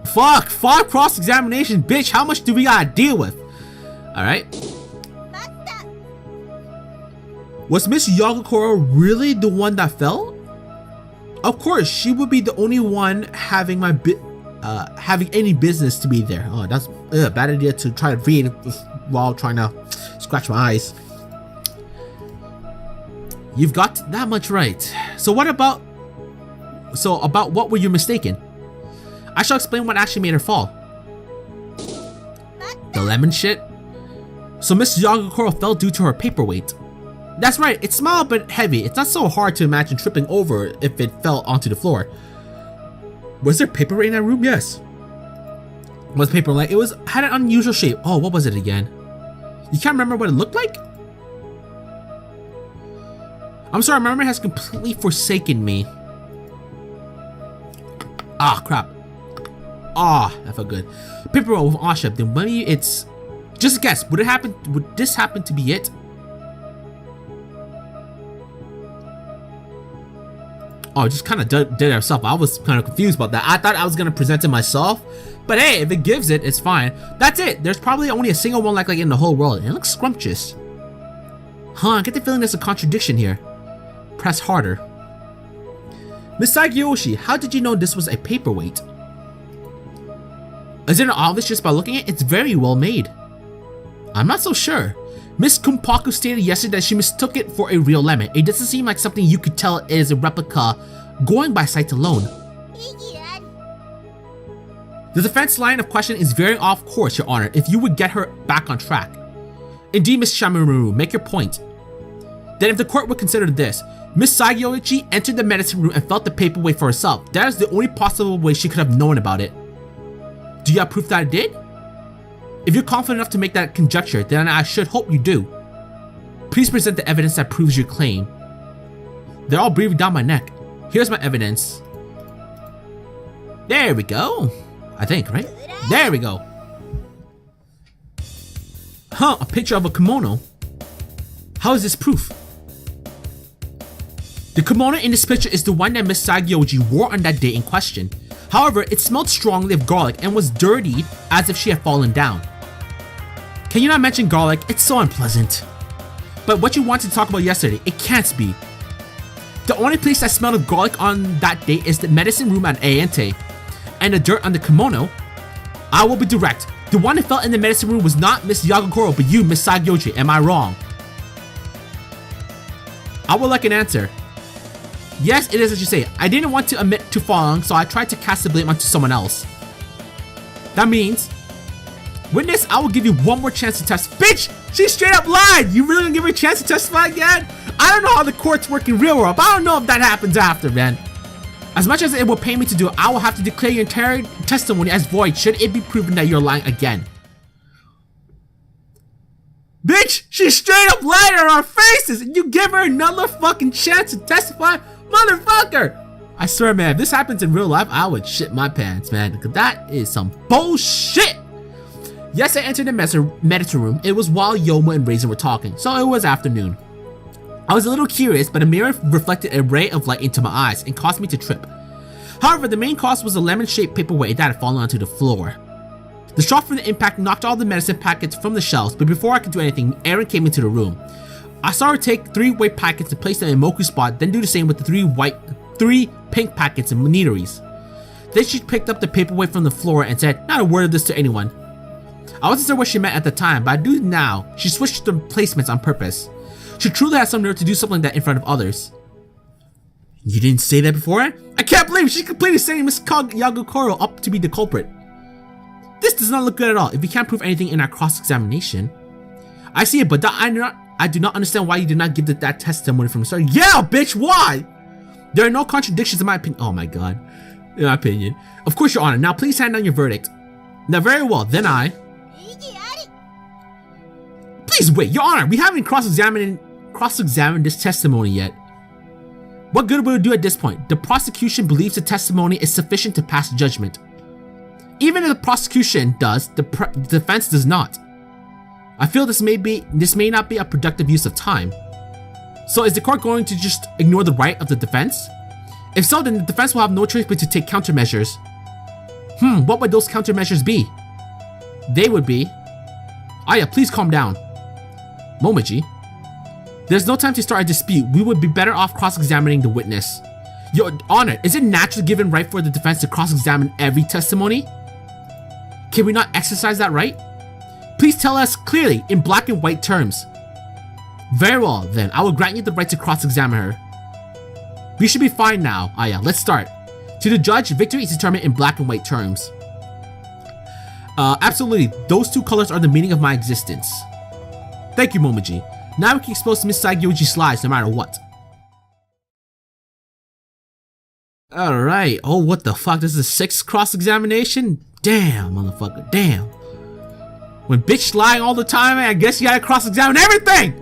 Fuck, 5 cross-examination, bitch. How much do we gotta deal with? Alright. Was Miss Yuyuko really the one that fell? Of course, she would be the only one having having any business to be there. Oh, that's a bad idea to try to read while trying to scratch my eyes. You've got that much right. So about what were you mistaken? I shall explain what actually made her fall. The lemon shit? So Miss Yuyuko fell due to her paperweight. That's right, it's small but heavy. It's not so hard to imagine tripping over if it fell onto the floor. Was there paperweight in that room? Yes. Was paper like it had an unusual shape. Oh, what was it again? You can't remember what it looked like? I'm sorry, my memory has completely forsaken me. Ah, crap. Ah, that felt good. Paperweight with aw shape. Then maybe it's just a guess. Would this happen to be it? Oh, just kind of did it herself. I was kind of confused about that. I thought I was gonna present it myself, but hey, if it gives it, it's fine. That's it. There's probably only a single one like in the whole world. It looks scrumptious. Huh? I get the feeling there's a contradiction here. Press harder. Miss Sagiyoshi, how did you know this was a paperweight? Is it obvious just by looking at it? It's very well made. I'm not so sure. Miss Kumpaku stated yesterday that she mistook it for a real lemon. It doesn't seem like something you could tell it is a replica going by sight alone. The defense line of question is very off course, Your Honor, if you would get her back on track. Indeed, Miss Shameimaru, make your point. Then if the court would consider this, Miss Sagiyoshi entered the medicine room and felt the paperweight for herself. That is the only possible way she could have known about it. Do you have proof that it did? If you're confident enough to make that conjecture, then I should hope you do. Please present the evidence that proves your claim. They're all breathing down my neck. Here's my evidence. There we go. I think, right? There we go. Huh, a picture of a kimono. How is this proof? The kimono in this picture is the one that Miss Sagiyoshi wore on that day in question. However, it smelled strongly of garlic and was dirtied as if she had fallen down. Can you not mention garlic? It's so unpleasant. But what you wanted to talk about yesterday, it can't be. The only place that smelled of garlic on that day is the medicine room at Aente. And the dirt on the kimono? I will be direct. The one that fell in the medicine room was not Miss Yuyuko, but you, Miss Sagiyoshi. Am I wrong? I would like an answer. Yes, it is as you say. I didn't want to admit to falling, so I tried to cast the blame onto someone else. That means, witness, I will give you one more chance to testify. Bitch, she straight up lied. You really gonna give her a chance to testify again? I don't know how the courts work in real world, but I don't know if that happens after, man. As much as it will pay me to do it, I will have to declare your entire testimony as void should it be proven that you're lying again. Bitch, she straight up lied on our faces, and you give her another fucking chance to testify? Motherfucker! I swear, man, if this happens in real life, I would shit my pants, man, because that is some bullshit! Yes, I entered the medicine room. It was while Yoma and Raisin were talking, so it was afternoon. I was a little curious, but a mirror reflected a ray of light into my eyes and caused me to trip. However, the main cause was a lemon-shaped paperweight that had fallen onto the floor. The shock from the impact knocked all the medicine packets from the shelves, but before I could do anything, Erin came into the room. I saw her take 3 white packets and place them in Moku's spot, then do the same with the 3 pink packets and monetaries. Then she picked up the paperweight from the floor and said, "Not a word of this to anyone." I wasn't sure what she meant at the time, but I do now. She switched the placements on purpose. She truly has some nerve to do something like that in front of others. You didn't say that before? I can't believe she's completely setting Miss Yuyuko up to be the culprit. This does not look good at all if you can't prove anything in our cross-examination. I see it, but I do not understand why you did not give that testimony from the start. Yeah, bitch, why? There are no contradictions in my opinion. Oh my god. In my opinion. Of course, Your Honor. Now please hand down your verdict. Now very well, then I... Please wait, Your Honor, we haven't cross-examined this testimony yet. What good will it do at this point? The prosecution believes the testimony is sufficient to pass judgment. Even if the prosecution does, the defense does not. I feel this may not be a productive use of time. So is the court going to just ignore the right of the defense? If so, then the defense will have no choice but to take countermeasures. What would those countermeasures be? They would be... Aya, please calm down. Momiji. There's no time to start a dispute. We would be better off cross-examining the witness. Your Honor, is it naturally given right for the defense to cross-examine every testimony? Can we not exercise that right? Please tell us clearly, in black and white terms. Very well, then. I will grant you the right to cross-examine her. We should be fine now. Aya, let's start. To the judge, victory is determined in black and white terms. Absolutely. Those two colors are the meaning of my existence. Thank you, Momiji. Now we can expose Miss Saigyoji's lies no matter what. Alright. Oh, what the fuck? This is a 6th cross-examination? Damn, motherfucker. Damn. When bitch lying all the time, I guess you gotta cross-examine everything!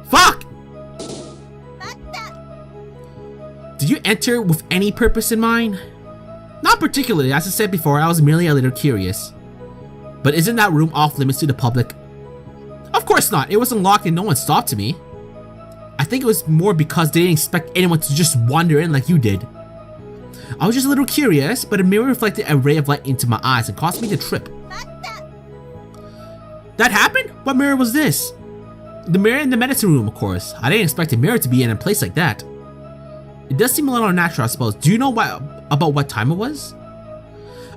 Fuck! Did you enter with any purpose in mind? Not particularly. As I said before, I was merely a little curious. But isn't that room off limits to the public? Of course not. It wasn't locked and no one stopped me. I think it was more because they didn't expect anyone to just wander in like you did. I was just a little curious, but a mirror reflected a ray of light into my eyes and caused me to trip. That happened? What mirror was this? The mirror in the medicine room, of course. I didn't expect a mirror to be in a place like that. It does seem a little unnatural, I suppose. Do you know about what time it was?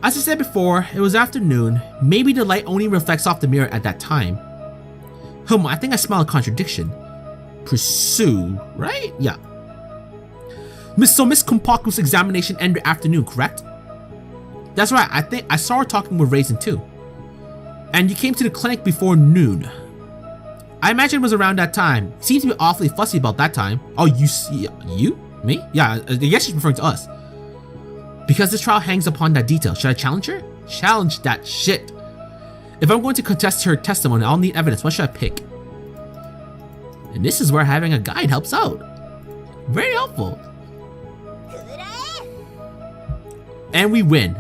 As I said before, it was afternoon. Maybe the light only reflects off the mirror at that time. I think I smell a contradiction. Pursue, right? Yeah. Miss Kumpaku's examination ended afternoon, correct? That's right, I think I saw her talking with Raisin too. And you came to the clinic before noon. I imagine it was around that time. You seem to be awfully fussy about that time. Oh, you? Me? Yeah, I guess she's referring to us. Because this trial hangs upon that detail, should I challenge her? Challenge that shit. If I'm going to contest her testimony, I'll need evidence. What should I pick? And this is where having a guide helps out. Very helpful. And we win.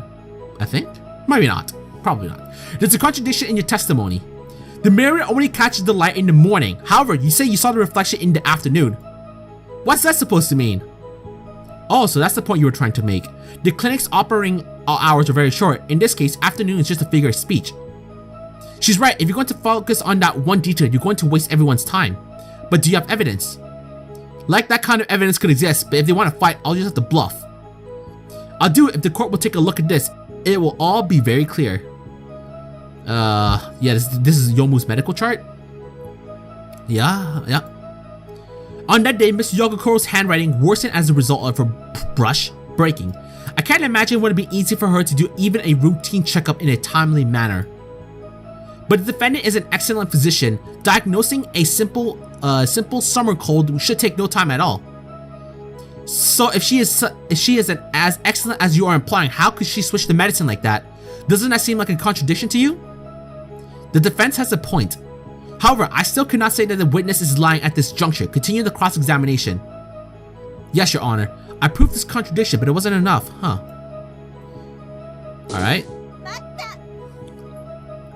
I think? Maybe not. Probably not. There's a contradiction in your testimony. The mirror only catches the light in the morning. However, you say you saw the reflection in the afternoon. What's that supposed to mean? Oh, so that's the point you were trying to make. The clinic's operating hours are very short. In this case, afternoon is just a figure of speech. She's right. If you're going to focus on that one detail, you're going to waste everyone's time. But do you have evidence? Like that kind of evidence could exist, but if they want to fight, I'll just have to bluff. I'll do it if the court will take a look at this. It will all be very clear. Yeah, this is Yomu's medical chart. Yeah. On that day, Miss Yagokoro's handwriting worsened as a result of her brush breaking. I can't imagine it would be easy for her to do even a routine checkup in a timely manner. But the defendant is an excellent physician. Diagnosing a simple summer cold should take no time at all. So if she is as excellent as you are implying, how could she switch the medicine like that? Doesn't that seem like a contradiction to you? The defense has a point. However, I still cannot say that the witness is lying at this juncture. Continue the cross-examination. Yes, Your Honor. I proved this contradiction, but it wasn't enough, huh? Alright.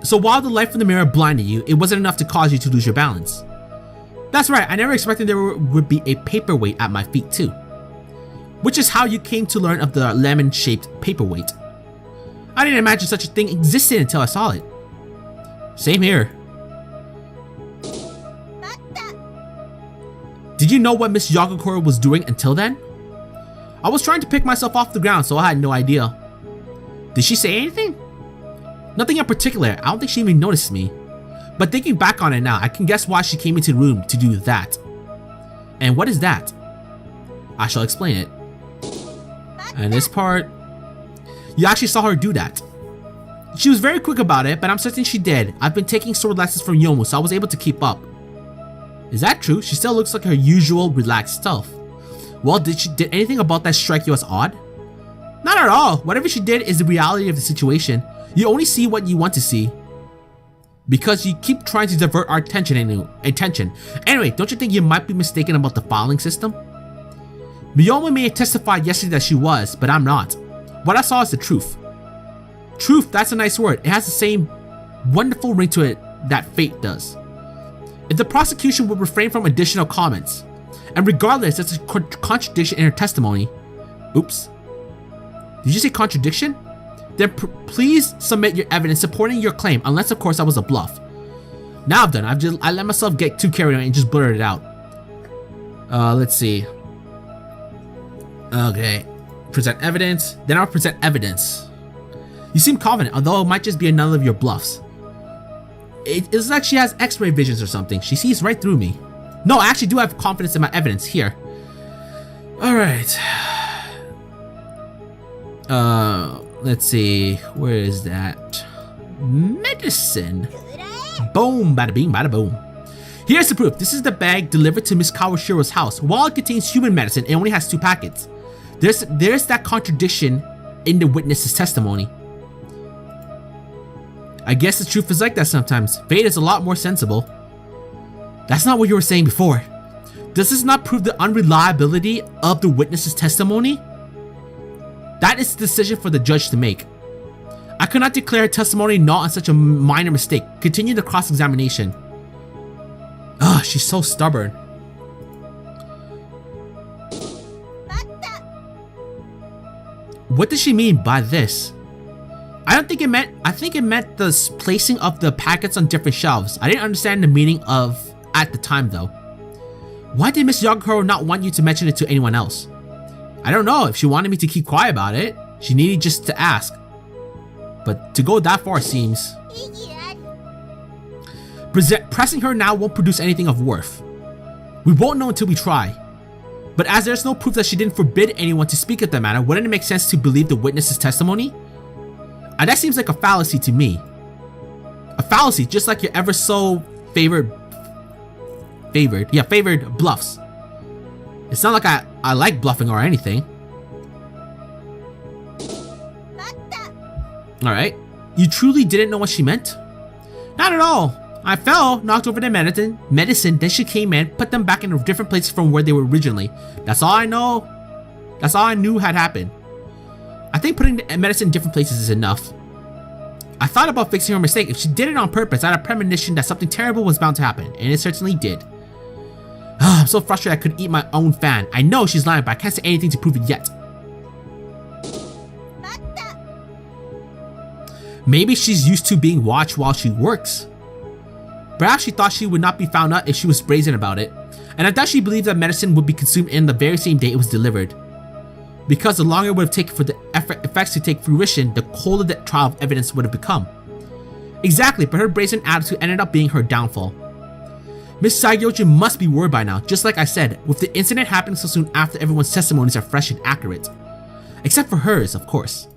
So while the light from the mirror blinded you, it wasn't enough to cause you to lose your balance. That's right, I never expected there would be a paperweight at my feet too. Which is how you came to learn of the lemon-shaped paperweight. I didn't imagine such a thing existed until I saw it. Same here. Did you know what Miss Yagokoro was doing until then? I was trying to pick myself off the ground, so I had no idea. Did she say anything? Nothing in particular. I don't think she even noticed me. But thinking back on it now, I can guess why she came into the room to do that. And what is that? I shall explain it. And this part, you actually saw her do that. She was very quick about it, but I'm certain she did. I've been taking sword lessons from Yomu, so I was able to keep up. Is that true? She still looks like her usual relaxed self. Well, did anything about that strike you as odd? Not at all. Whatever she did is the reality of the situation. You only see what you want to see. Because you keep trying to divert our attention. Anyway, don't you think you might be mistaken about the filing system? Miyoma may have testified yesterday that she was, but I'm not. What I saw is the truth. Truth, that's a nice word. It has the same wonderful ring to it that fate does. If the prosecution would refrain from additional comments, and regardless, there's a contradiction in her testimony. Oops. Did you say contradiction? Then please submit your evidence supporting your claim, unless of course I was a bluff. Now I've done. I let myself get too carried away and just blurted it out. Let's see. Okay. Present evidence. Then I'll present evidence. You seem confident, although it might just be another of your bluffs. It's like she has X-ray visions or something. She sees right through me. No, I actually do have confidence in my evidence here. Alright. Let's see. Where is that? Medicine. Boom, bada bing, bada boom. Here's the proof. This is the bag delivered to Miss Kawashiro's house. While it contains human medicine, it only has 2 packets. There's that contradiction in the witness's testimony. I guess the truth is like that sometimes. Fate is a lot more sensible. That's not what you were saying before. Does this not prove the unreliability of the witness's testimony? That is the decision for the judge to make. I could not declare testimony null on such a minor mistake. Continue the cross-examination. Ugh, she's so stubborn. What does she mean by this? I think it meant the placing of the packets on different shelves. I didn't understand the meaning of at the time though. Why did Miss Yuyuko not want you to mention it to anyone else? I don't know. If she wanted me to keep quiet about it, she needed just to ask. But to go that far seems... Pressing her now won't produce anything of worth. We won't know until we try. But as there's no proof that she didn't forbid anyone to speak at the matter, wouldn't it make sense to believe the witness's testimony? And that seems like a fallacy to me. A fallacy, just like your ever so favored bluffs. It's not like I like bluffing or anything. Alright. You truly didn't know what she meant? Not at all. I fell, knocked over the medicine, then she came in, put them back in a different place from where they were originally. That's all I know. That's all I knew had happened. I think putting the medicine in different places is enough. I thought about fixing her mistake. If she did it on purpose, I had a premonition that something terrible was bound to happen, and it certainly did. I'm so frustrated I could eat my own fan. I know she's lying, but I can't say anything to prove it yet. Maybe she's used to being watched while she works. Perhaps she thought she would not be found out if she was brazen about it, and I thought she believed that medicine would be consumed in the very same day it was delivered. Because the longer it would have taken for the effects to take fruition, the colder the trial of evidence would have become. Exactly, but her brazen attitude ended up being her downfall. Miss Saigyoji must be worried by now, just like I said, with the incident happening so soon after everyone's testimonies are fresh and accurate. Except for hers, of course.